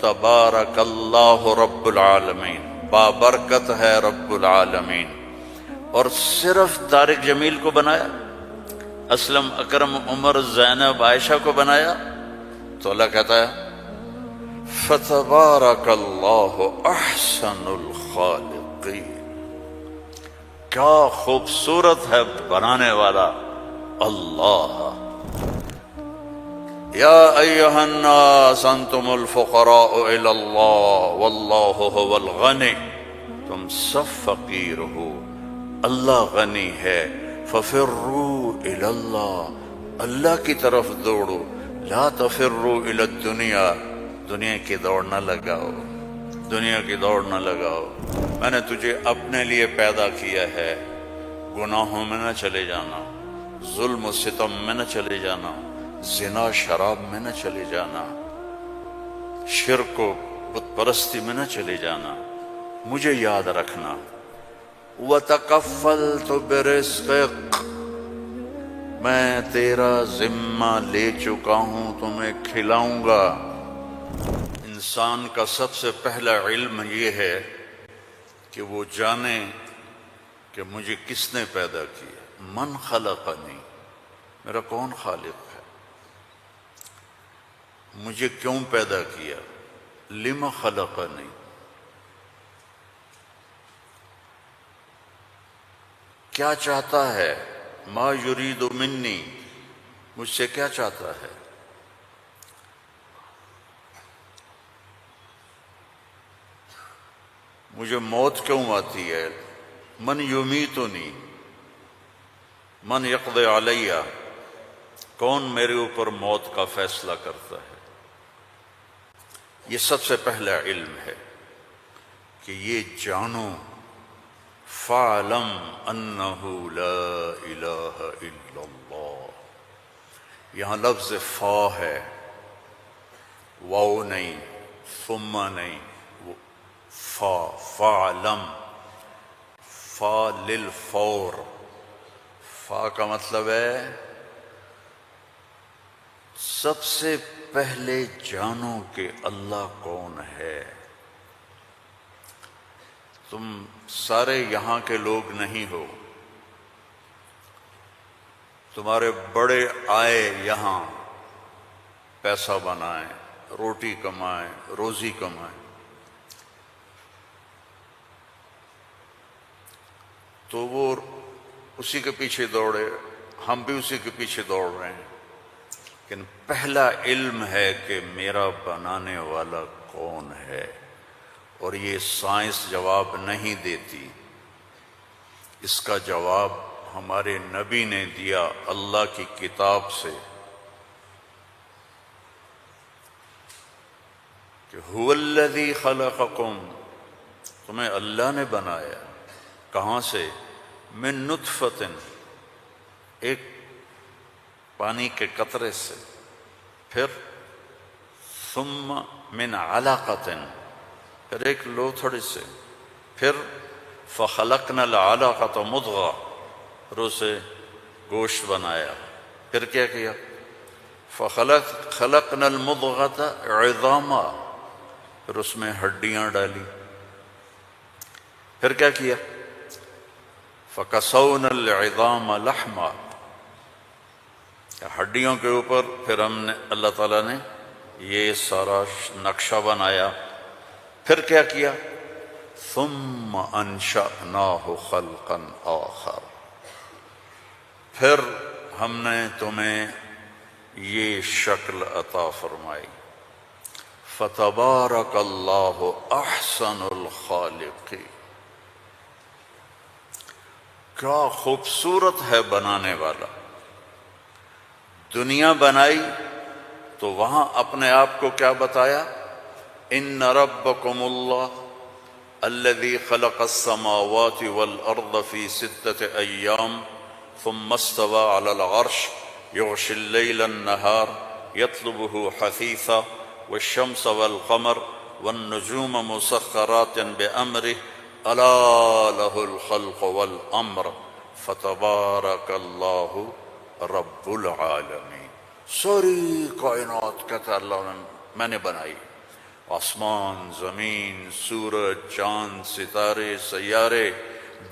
فتبارک اللہ رب العالمین، بابرکت ہے رب العالمین۔ اور صرف طارق جمیل کو بنایا، اسلم، اکرم، عمر، زینب، عائشہ کو بنایا؟ تو اللہ کہتا ہے فتبارک اللہ احسن الخالقین، کیا خوبصورت ہے بنانے والا اللہ۔ یا ایہا الناس انتم الفقراء الی اللہ واللہ هو الغنی، تم سب فقیر ہو، اللہ غنی ہے۔ ففروا الی اللہ، اللہ کی طرف دوڑو، لا تفروا الی الدنیا، دنیا کی دوڑ نہ لگاؤ، دنیا کی دوڑ نہ لگاؤ۔ میں نے تجھے اپنے لیے پیدا کیا ہے، گناہوں میں نہ چلے جانا، ظلم و ستم میں نہ چلے جانا، زنا شراب میں نہ چلے جانا، شرک و بت پرستی میں نہ چلے جانا، مجھے یاد رکھنا۔ وَتَكَفَّلْتُ بِرِزْقِكَ، میں تیرا ذمہ لے چکا ہوں، تمہیں کھلاؤں گا۔ انسان کا سب سے پہلا علم یہ ہے کہ وہ جانے کہ مجھے کس نے پیدا کیا، من خلقنی، میرا کون خالق ہے، مجھے کیوں پیدا کیا، لم خلقنی، کیا چاہتا ہے، ما یرید منی، مجھ سے کیا چاہتا ہے۔ مجھے موت کیوں آتی ہے، من یمیتنی، من یقضی علیہ، کون میرے اوپر موت کا فیصلہ کرتا ہے۔ یہ سب سے پہلا علم ہے کہ یہ جانو، فَاعْلَمْ أَنَّهُ لَا إِلَٰهَ إِلَّا اللَّهُ، یہاں لفظ فا ہے، واو نہیں، ثم نہیں، فا، فَاعْلَمْ، فا للفور، فا کا مطلب ہے سب سے پہلے جانو کہ اللہ کون ہے۔ تم سارے یہاں کے لوگ نہیں ہو، تمہارے بڑے آئے یہاں پیسہ بنائیں، روٹی کمائیں، روزی کمائیں، تو وہ اسی کے پیچھے دوڑے، ہم بھی اسی کے پیچھے دوڑ رہے ہیں، لیکن پہلا علم ہے کہ میرا بنانے والا کون ہے۔ اور یہ سائنس جواب نہیں دیتی، اس کا جواب ہمارے نبی نے دیا اللہ کی کتاب سے، کہ هو الذی خلقکم، تمہیں اللہ نے بنایا، کہاں سے، من نطفۃ، ایک پانی کے قطرے سے، پھر ثم من علقۃ، پھر ایک لوتھڑی سے، پھر فخلقنا العلقۃ مضغہ، پھر اسے گوشت بنایا، پھر کیا کیا، خلقنا المضغۃ عظاما، پھر اس میں ہڈیاں ڈالی، پھر کیا کیا، فکسونا العظام لحما، ہڈیوں کے اوپر پھر ہم نے، اللہ تعالیٰ نے یہ سارا نقشہ بنایا، پھر کیا کیا، ثم انشأناہ خلقا آخر، پھر ہم نے تمہیں یہ شکل عطا فرمائی۔ فتبارک اللہ احسن الخالقین، کیا خوبصورت ہے بنانے والا۔ دنیا بنائی تو وہاں اپنے آپ کو کیا بتایا، ان ربکم اللہ الذی خلق السماوات والارض فی 6 ایام ثم استوى علی العرش یغشی اللیل النہار یطلبہ حثیثا والشمس والقمر والنجوم مسخرات بأمرہ الا لہ الخلق والامر فتبارک اللہ رب العالمین۔ ساری کائنات کہتا ہے اللہ میں نے بنائی، آسمان، زمین، سورج، چاند، ستارے، سیارے،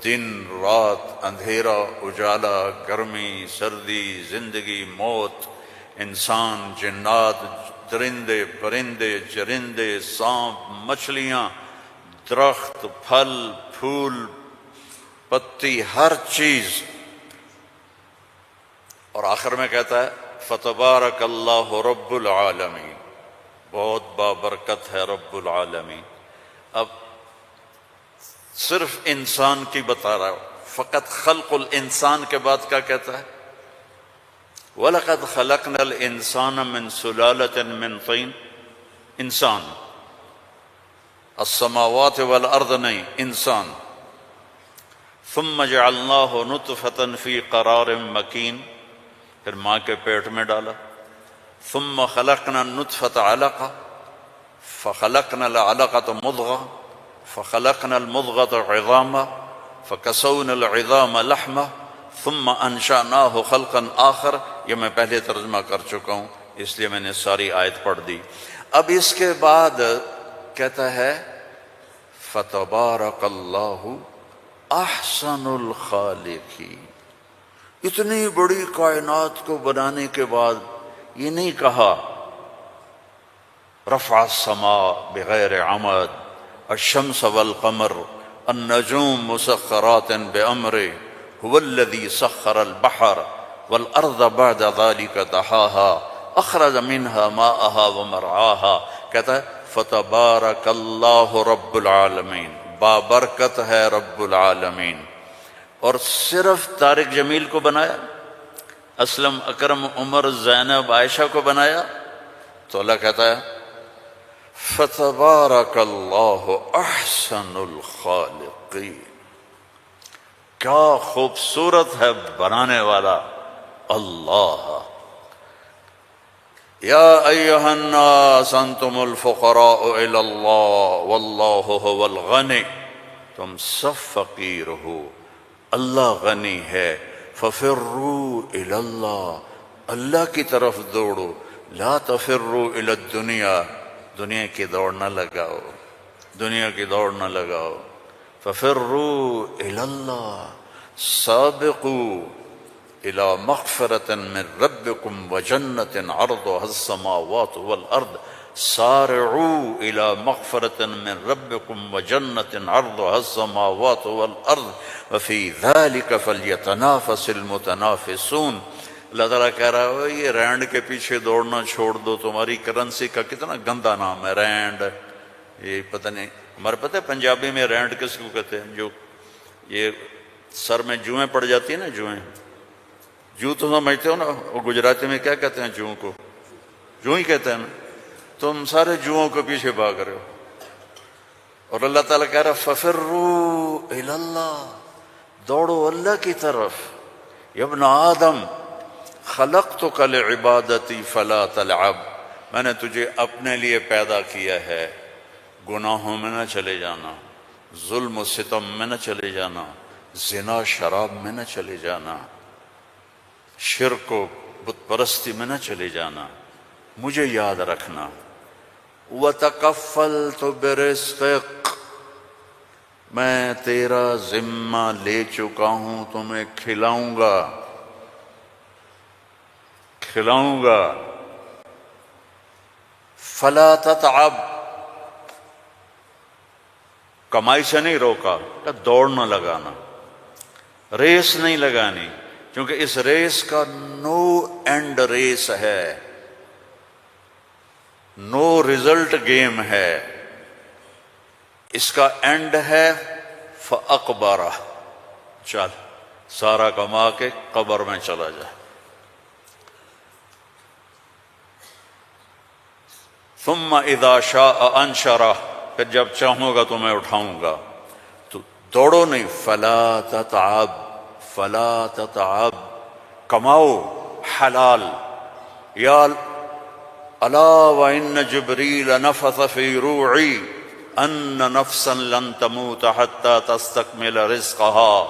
دن، رات، اندھیرا، اجالا، گرمی، سردی، زندگی، موت، انسان، جنات، درندے، پرندے، چرندے، سانپ، مچھلیاں، درخت، پھل، پھول، پتی، ہر چیز. اور آخر میں کہتا ہے فتبارک اللہ رب العالمین، بہت بابرکت ہے رب العالمین. اب صرف انسان کی بتا رہا ہوں، فقط خلق الانسان کے بعد کیا کہتا ہے؟ وَلَقَدْ خَلَقْنَا الْإِنسَانَ مِنْ سُلَالَةٍ مِنْ طِينٍ. انسان، السماوات والارض نہیں، انسان. ثم جعلناہ نطفة فی قرار مکین، پھر ماں کے پیٹ میں ڈالا. ثم خلقنا النطفة علقة فخلقنا العلقة مضغة فخلقنا المضغة عظاما فكسونا العظام لحما ثم انشأناه خلقا آخر. یہ میں پہلے ترجمہ کر چکا ہوں اس لیے میں نے ساری آیت پڑھ دی. اب اس کے بعد کہتا ہے فتبارک اللہ احسن الخالقین. اتنی بڑی کائنات کو بنانے کے بعد یہ نہیں کہا رفع السماء بغیر عمد الشمس والقمر النجوم مسخرات بأمره هو الذي سخر البحر والأرض بعد ذلك دحاها أخرج منها ماءها ومرعاها. کہتا ہے فتبارک اللہ رب العالمین، بابرکت ہے رب العالمین. اور صرف طارق جمیل کو بنایا، اسلم، اکرم، عمر، زینب، عائشہ کو بنایا؟ تو اللہ کہتا ہے فتبارک اللہ احسن الخالقین. کیا خوبصورت ہے بنانے والا اللہ. یا ایہا الناس انتم الفقراء الی اللہ واللہ هو الغنی. تم سب فقیر ہو، اللہ غنی ہے. ففروا الی اللہ، اللہ کی طرف دوڑو. لا تفروا الی الدنیا، دنیا کی دوڑ نہ لگاؤ، دنیا کی دوڑ نہ لگاؤ. ففروا الی اللہ، سابقوا الى مغفرة من ربكم وجنة عرضها السماوات والارض. سارعوا الى مغفرة من ربكم وجنة عرضها السماوات والارض وفي ذلك فليتنافس المتنافسون. اللہ تعالیٰ کہہ رہا ہے یہ رینڈ کے پیچھے دوڑنا چھوڑ دو. تمہاری کرنسی کا کتنا گندا نام ہے رینڈ. یہ پتہ نہیں، ہمارے پتہ ہے پنجابی میں رینڈ کس کو کہتے ہیں؟ جو یہ سر میں جوئیں پڑ جاتی ہیں نا، جوئیں، جو تو سمجھتے ہو نا، وہ گجراتی میں کیا کہتے ہیں جوؤں کو؟ جو ہی کہتے ہیں نا. تم سارے جوؤں کے پیچھے بھاگ رہے ہو. اور اللہ تعالیٰ کہہ رہا ففروا الی اللہ، دوڑو اللہ کی طرف. یا ابن آدم خلقتک لعبادتی فلا تلعب، میں نے تجھے اپنے لیے پیدا کیا ہے، گناہوں میں نہ چلے جانا، ظلم و ستم میں نہ چلے جانا، زنا شراب میں نہ چلے جانا، شرک و بت پرستی میں نہ چلے جانا، مجھے یاد رکھنا. وَتَكَفَّلْتُ بِرِزْقِكَ، میں تیرا ذمہ لے چکا ہوں، تمہیں کھلاؤں گا، کھلاؤں گا. فَلَا تَتْعَبْ، کمائی سے نہیں روکا، دوڑ نہ لگانا، ریس نہیں لگانی، کیونکہ اس ریس کا نو اینڈ ریس ہے، نو ریزلٹ گیم ہے. اس کا اینڈ ہے فَأَقْبَرَ، چل سارا کما کے قبر میں چلا جا. ثم اذا شاء انشرہ، پھر جب چاہوں گا تو میں اٹھاؤں گا. تو دوڑو نہیں. فلا تتعب، فلا تتعب، کماؤ حلال. یا الا وان جبریل نفث فی روعی ان نفسا لن تموت حتى تستکمل رزقها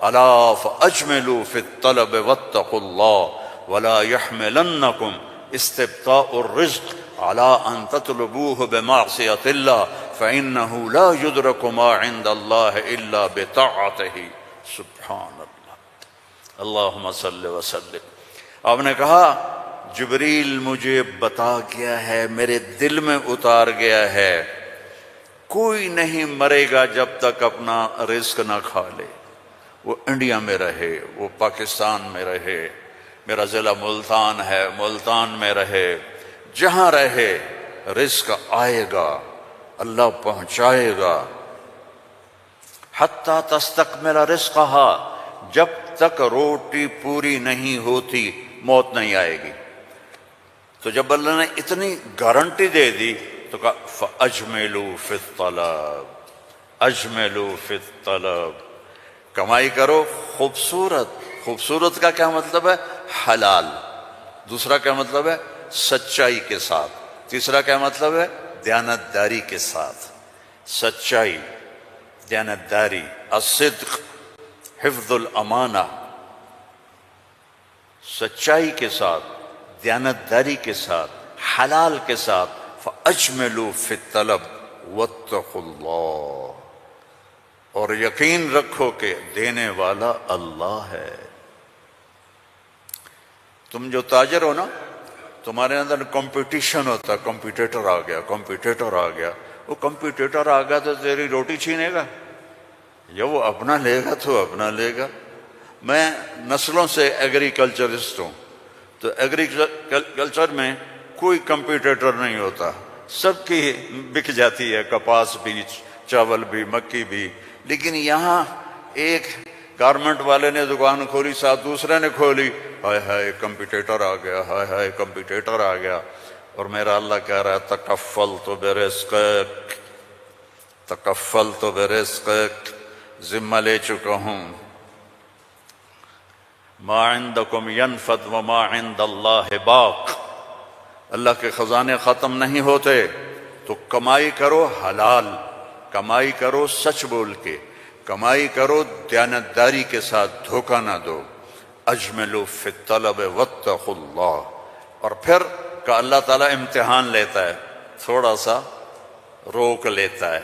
الا فاجملوا في الطلب واتقوا الله ولا يحملنكم استبطاء الرزق علی ان تطلبوه بمعصیۃ اللہ فإنه لا يدرک ما عند اللہ الا بطاعته. سبحان اللہ، اللہم صل وسلم. آپ نے کہا جبریل مجھے بتا گیا ہے، میرے دل میں اتار گیا ہے، کوئی نہیں مرے گا جب تک اپنا رزق نہ کھا لے. وہ انڈیا میں رہے، وہ پاکستان میں رہے، میرا ضلع ملتان ہے، ملتان میں رہے، جہاں رہے رزق آئے گا، اللہ پہنچائے گا. حتی تستکمل رزقہا، جب تک روٹی پوری نہیں ہوتی موت نہیں آئے گی. تو جب اللہ نے اتنی گارنٹی دے دی تو کہا فَأَجْمِلُوا فِي الطَّلَبِ، اجملوا فی الطلب، کمائی کرو خوبصورت. خوبصورت کا کیا مطلب ہے؟ حلال. دوسرا کیا مطلب ہے؟ سچائی کے ساتھ. تیسرا کیا مطلب ہے؟ دیانتداری کے ساتھ. سچائی، دیانتداری، الصدق، حفظ الامانہ، سچائی کے ساتھ، دیانتداری کے ساتھ، حلال کے ساتھ. فَأَجْمِلُوا فِي الطَّلَبِ وَاتَّقُوا اللَّهَ، اور یقین رکھو کہ دینے والا اللہ ہے. تم جو تاجر ہو نا، تمہارے اندر کمپٹیشن ہوتا ہے، کمپیٹیٹر آ گیا، کمپیٹیٹر آ گیا. وہ کمپیٹیٹر آ گیا تو تیری روٹی چھینے گا، یا وہ اپنا لے گا تو اپنا لے گا. میں نسلوں سے ایگریکلچرسٹ ہوں، تو ایگریکلچر میں کوئی کمپیٹیٹر نہیں ہوتا، سب کی بک جاتی ہے، کپاس بھی، چاول بھی، مکی بھی. لیکن یہاں ایک گارمنٹ والے نے دکان کھولی، ساتھ دوسرے نے کھولی، ہائے ہائے کمپیٹیٹر آ گیا، ہائے ہائے کمپیٹیٹر آ گیا. اور میرا اللہ کہہ رہا ہے تکفلت برزقک، تکفلت برزقک، ذمہ لے چکا ہوں. ما عندکم ینفد وما عند اللہ باق، اللہ کے خزانے ختم نہیں ہوتے. تو کمائی کرو حلال، کمائی کرو سچ بول کے، کمائی کرو دیانتداری کے ساتھ، دھوکہ نہ دو. اجملوا فی الطلب واتقوا اللہ. اور پھر کہ اللہ تعالیٰ امتحان لیتا ہے، تھوڑا سا روک لیتا ہے.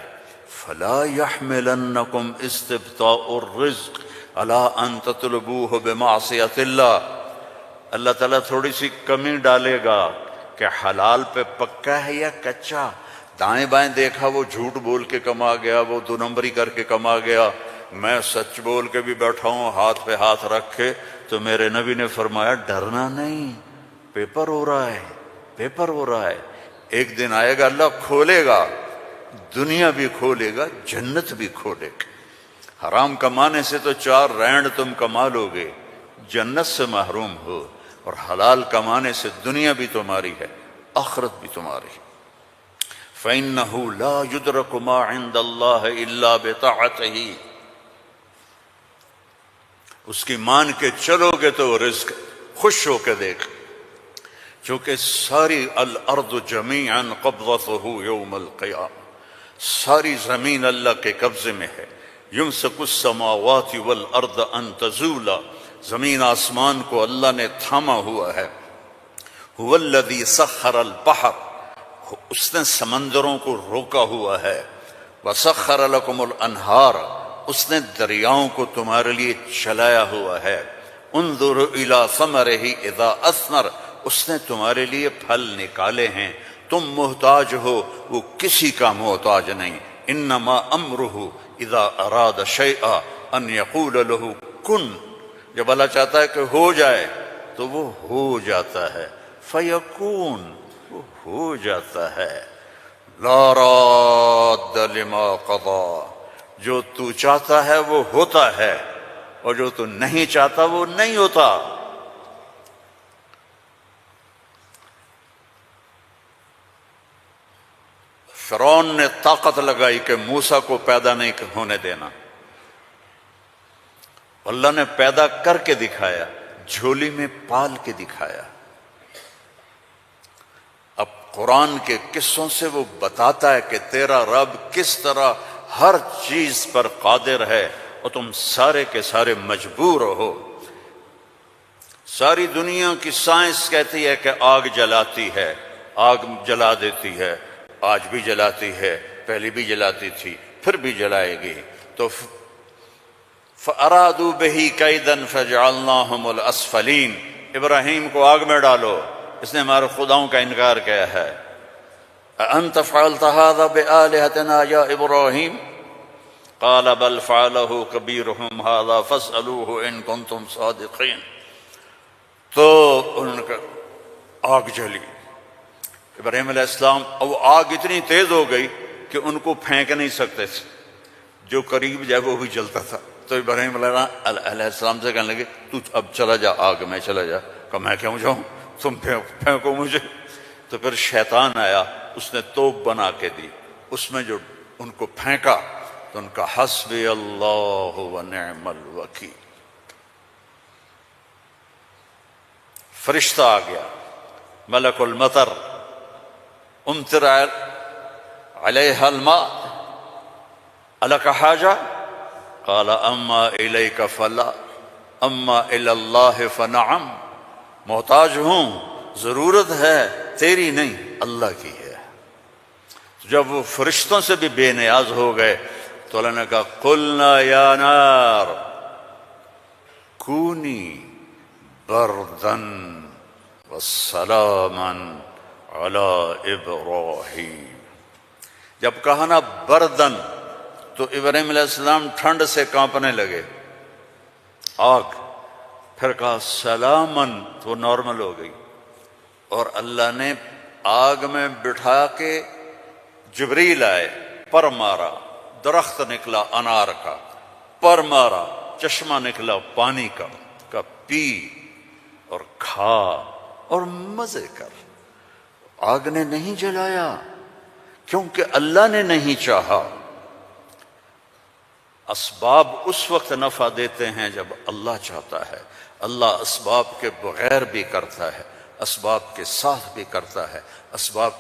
فلا يحملنکم استبطاء الرزق علی ان تطلبوه بمعصیۃ اللہ. اللہ تعالیٰ تھوڑی سی کمی ڈالے گا کہ حلال پہ پکا ہے یا کچا. دائیں بائیں دیکھا وہ جھوٹ بول کے کما گیا، وہ دو نمبری کر کے کما گیا، میں سچ بول کے بھی بیٹھا ہوں ہاتھ پہ ہاتھ رکھ کے. تو میرے نبی نے فرمایا ڈرنا نہیں، پیپر ہو رہا ہے، پیپر ہو رہا ہے. ایک دن آئے گا اللہ کھولے گا، دنیا بھی کھولے گا، جنت بھی کھولے گا. حرام کمانے سے تو 4 رینڈ تم کما لو گے، جنت سے محروم ہو. اور حلال کمانے سے دنیا بھی تمہاری ہے، آخرت بھی تمہاری ہے. فَإِنَّهُ لَا يُدْرَكُ مَا عِندَ اللَّهِ إِلَّا بِطَاعَتِهِ. اس کی مان کے چلو گے تو رزق خوش ہو کے دیکھ. چونکہ ساری الارض جمیعا قبضته یوم القیامہ، ساری زمین اللہ کے قبضے میں ہے. یمسک السماوات والارض ان تزولا، زمین آسمان کو اللہ نے تھاما ہوا ہے. هو الذی سخر البحر، اس نے سمندروں کو روکا ہوا ہے. وسخر لکم الانہار، اس نے دریاؤں کو تمہارے لیے چلایا ہوا ہے. انظر الی ثمرہ اذا اثمر، اس نے تمہارے لیے پھل نکالے ہیں. تم محتاج ہو، وہ کسی کا محتاج نہیں. انما امرہ اذا اراد شیئا ان یقول له کن، جب اللہ چاہتا ہے کہ ہو جائے تو وہ ہو جاتا ہے. فیکون، وہ ہو جاتا ہے. لا راد لما قضا، جو تو چاہتا ہے وہ ہوتا ہے، اور جو تو نہیں چاہتا وہ نہیں ہوتا. فرعون نے طاقت لگائی کہ موسیٰ کو پیدا نہیں ہونے دینا. اللہ نے پیدا کر کے دکھایا، جھولی میں پال کے دکھایا. اب قرآن کے قصوں سے وہ بتاتا ہے کہ تیرا رب کس طرح ہر چیز پر قادر ہے، اور تم سارے کے سارے مجبور ہو. ساری دنیا کی سائنس کہتی ہے کہ آگ جلاتی ہے، آگ جلا دیتی ہے، آج بھی جلاتی ہے، پہلے بھی جلاتی تھی، پھر بھی جلائے گی۔ تو فَأَرَادُوا بِهِ كَيْدًا فَجَعَلْنَاهُمُ الْأَسْفَلِينَ، ابراہیم کو آگ میں ڈالو، اس نے ہمارے خداؤں کا انکار کیا ہے۔ أَأَنْتَ فَعَلْتَ هَذَا بِآلِهَتِنَا يَا إِبْرَاهِيمُ قَالَ بَلْ فَعَلَهُ كَبِيرُهُمْ هَذَا فَاسْأَلُوهُ إِن كُنتُمْ صَادِقِينَ۔ تو ان کا آگ جلی، ابراہیم علیہ السلام، اور وہ آگ اتنی تیز ہو گئی کہ ان کو پھینک نہیں سکتے تھے، جو قریب جائے وہ بھی جلتا تھا۔ تو ابراہیم علیہ السلام سے کہنے لگے تو اب چلا جا آگ میں، چلا جا۔ کہ میں کیوں جاؤں، تم پھینکو مجھے۔ تو پھر شیطان آیا، اس نے توپ بنا کے دی، اس میں جو ان کو پھینکا تو ان کا حسبی اللہ و نعم الوکیل، فرشتہ آ گیا، ملک المطر، امطر علیہ الماء الک حاجہ قال اما الیک فلا اما الی اللہ فنعم، محتاج ہوں، ضرورت ہے تیری نہیں اللہ کی ہے۔ جب وہ فرشتوں سے بھی بے نیاز ہو گئے تو اللہ نے کہا قلنا یا نار کونی بردن وسلاما علی ابراہیم۔ جب کہا نا بردن تو ابراہیم علیہ السلام ٹھنڈ سے کانپنے لگے، آگ، پھر کہا سلامن تو نارمل ہو گئی، اور اللہ نے آگ میں بٹھا کے جبریل آئے، پر مارا، درخت نکلا انار کا، پر مارا، چشمہ نکلا پانی کا، پی اور کھا اور مزے کر۔ آگ نے نہیں جلایا کیونکہ اللہ نے نہیں چاہا۔ اسباب اس وقت نفع دیتے ہیں جب اللہ چاہتا ہے، اللہ اسباب کے بغیر بھی کرتا ہے، اسباب کے ساتھ بھی کرتا ہے، اسباب